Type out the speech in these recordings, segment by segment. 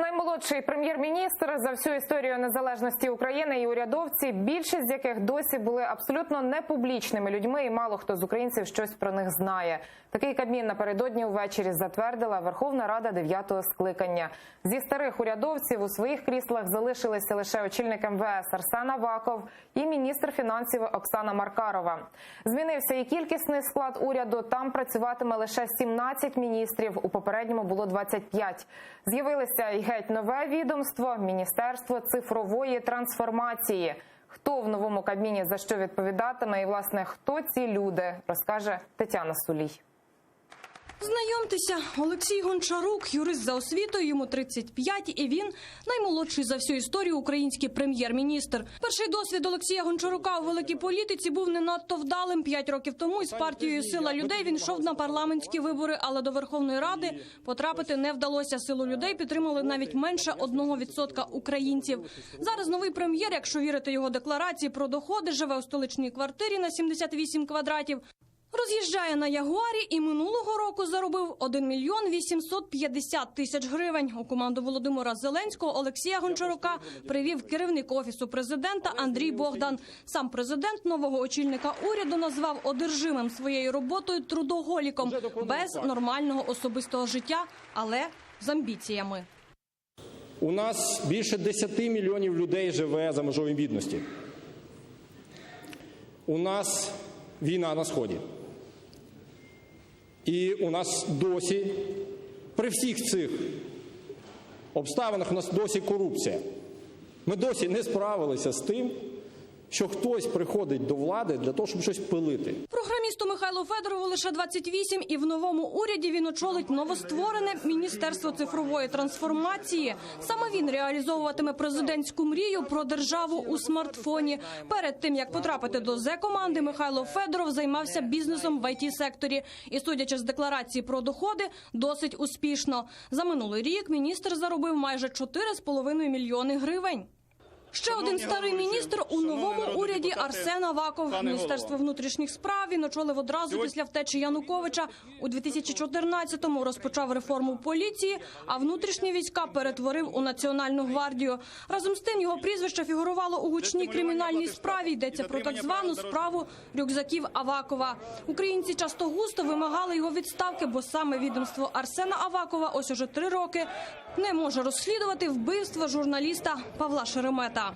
Наймолодший прем'єр-міністр за всю історію незалежності України і урядовці, більшість з яких досі були абсолютно непублічними людьми, і мало хто з українців щось про них знає. Такий Кабмін напередодні увечері затвердила Верховна Рада 9-го скликання. Зі старих урядовців у своїх кріслах залишилися лише очільник МВС Арсен Аваков і міністр фінансів Оксана Маркарова. Змінився і кількісний склад уряду. Там працюватиме лише 17 міністрів, у попередньому було 25. З'явилося і геть нове відомство – Міністерство цифрової трансформації. Хто в новому Кабміні за що відповідатиме і, власне, хто ці люди, розкаже Тетяна Сулій. Знайомтеся, Олексій Гончарук, юрист за освітою, йому 35, і він наймолодший за всю історію український прем'єр-міністр. Перший досвід Олексія Гончарука у великій політиці був не надто вдалим. 5 років тому із партією «Сила людей» він йшов на парламентські вибори, але до Верховної Ради потрапити не вдалося. «Силу людей» підтримали навіть менше 1% українців. Зараз новий прем'єр, якщо вірити його декларації про доходи, живе у столичній квартирі на 78 квадратів. Роз'їжджає на Ягуарі і минулого року заробив 1 мільйон 850 тисяч гривень. У команду Володимира Зеленського Олексія Гончарука привів керівник Офісу президента Андрій Богдан. Сам президент нового очільника уряду назвав одержимим своєю роботою трудоголіком, без нормального особистого життя, але з амбіціями. У нас більше 10 мільйонів людей живе за межою бідності. У нас війна на Сході. І у нас досі, при всіх цих обставинах, у нас досі корупція. Ми досі не справилися з тим, що хтось приходить до влади для того, щоб щось пилити. Програмісту Михайлу Федорову лише 28, і в новому уряді він очолить новостворене Міністерство цифрової трансформації. Саме він реалізовуватиме президентську мрію про державу у смартфоні. Перед тим, як потрапити до Зе-команди, Михайло Федоров займався бізнесом в IT-секторі. І, судячи з декларації про доходи, досить успішно. За минулий рік міністр заробив майже 4,5 мільйони гривень. Ще один старий міністр у новому уряді – Арсен Аваков. Міністерство внутрішніх справ він очолив одразу після втечі Януковича. У 2014-му розпочав реформу поліції, а внутрішні війська перетворив у Національну гвардію. Разом з тим його прізвище фігурувало у гучній кримінальній справі. Йдеться про так звану справу рюкзаків Авакова. Українці часто-густо вимагали його відставки, бо саме відомство Арсена Авакова ось уже 3 роки не може розслідувати вбивство журналіста Павла Шеремета.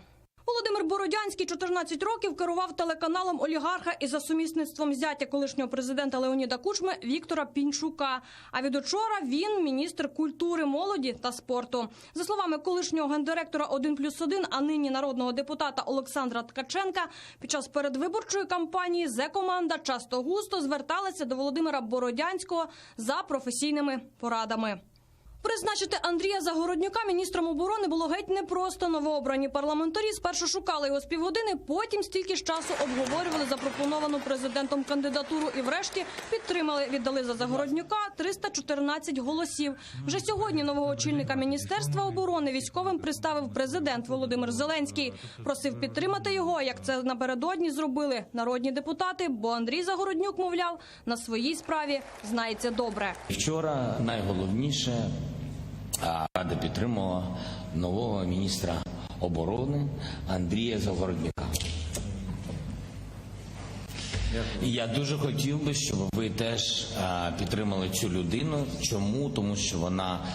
Володимир Бородянський 14 років керував телеканалом олігарха і за сумісництвом зятя колишнього президента Леоніда Кучми Віктора Пінчука. А від учора він міністр культури, молоді та спорту. За словами колишнього гендиректора 1+1, а нині народного депутата Олександра Ткаченка, під час передвиборчої кампанії Зе-команда часто-густо зверталася до Володимира Бородянського за професійними порадами. Призначити Андрія Загороднюка міністром оборони було геть непросто. Новообрані парламентарі спершу шукали його з півгодини, потім стільки ж часу обговорювали запропоновану президентом кандидатуру і врешті підтримали, віддали за Загороднюка 314 голосів. Вже сьогодні нового очільника Міністерства оборони військовим представив президент Володимир Зеленський. Просив підтримати його, як це напередодні зробили народні депутати, бо Андрій Загороднюк, мовляв, на своїй справі знається добре. Вчора найголовніше – Рада підтримала нового міністра оборони Андрія Загороднюка. І я дуже хотів би, щоб ви теж підтримали цю людину. Чому? Тому що вона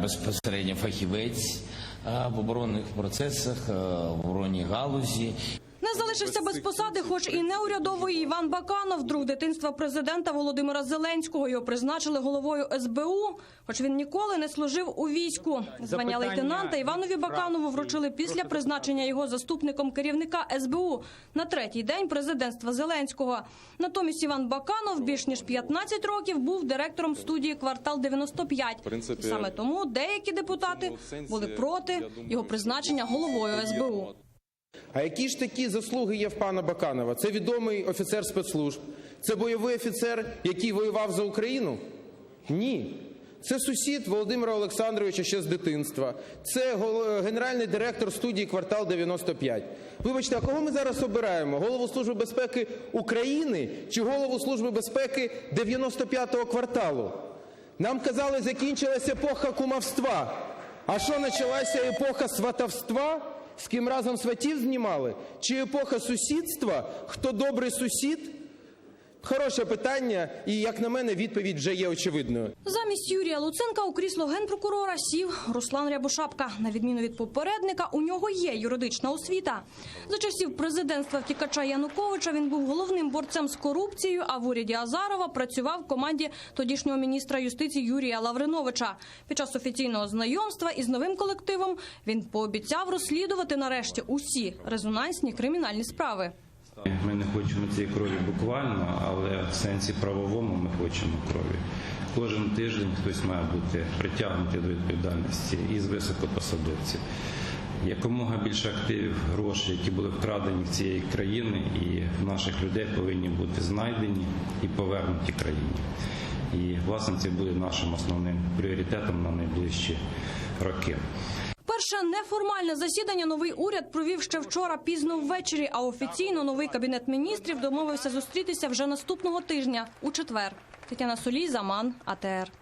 безпосередньо фахівець в оборонних процесах, в оборонній галузі. Не залишився без посади, хоч і не урядовий, Іван Баканов, друг дитинства президента Володимира Зеленського. Його призначили головою СБУ, хоч він ніколи не служив у війську. Звання лейтенанта Іванові Баканову вручили після призначення його заступником керівника СБУ на 3-й день президентства Зеленського. Натомість Іван Баканов більш ніж 15 років був директором студії «Квартал 95». І саме тому деякі депутати були проти його призначення головою СБУ. А які ж такі заслуги є в пана Баканова? Це відомий офіцер спецслужб? Це бойовий офіцер, який воював за Україну? Ні. Це сусід Володимира Олександровича ще з дитинства. Це генеральний директор студії «Квартал 95». Вибачте, а кого ми зараз обираємо? Голову Служби безпеки України чи голову Служби безпеки 95-го кварталу? Нам казали, закінчилася епоха кумівства. А що, почалася епоха сватовства? З ким разом сватів знімали? Чи епоха сусідства? Хто добрий сусід? Хороше питання, і, як на мене, відповідь вже є очевидною. Замість Юрія Луценка у крісло генпрокурора сів Руслан Рябошапка. На відміну від попередника, у нього є юридична освіта. За часів президентства втікача Януковича він був головним борцем з корупцією, а в уряді Азарова працював в команді тодішнього міністра юстиції Юрія Лавриновича. Під час офіційного знайомства із новим колективом він пообіцяв розслідувати нарешті усі резонансні кримінальні справи. Ми не хочемо цієї крові буквально, але в сенсі правовому ми хочемо крові. Кожен тиждень хтось має бути притягнутий до відповідальності із високопосадовців. Якомога більше активів, грошей, які були вкрадені в цієї країни, і наших людей повинні бути знайдені і повернуті країні. І, власне, це буде нашим основним пріоритетом на найближчі роки. Перше неформальне засідання новий уряд провів ще вчора пізно ввечері, а офіційно новий кабінет міністрів домовився зустрітися вже наступного тижня, у четвер. Тетяна Солій, Заман, АТР.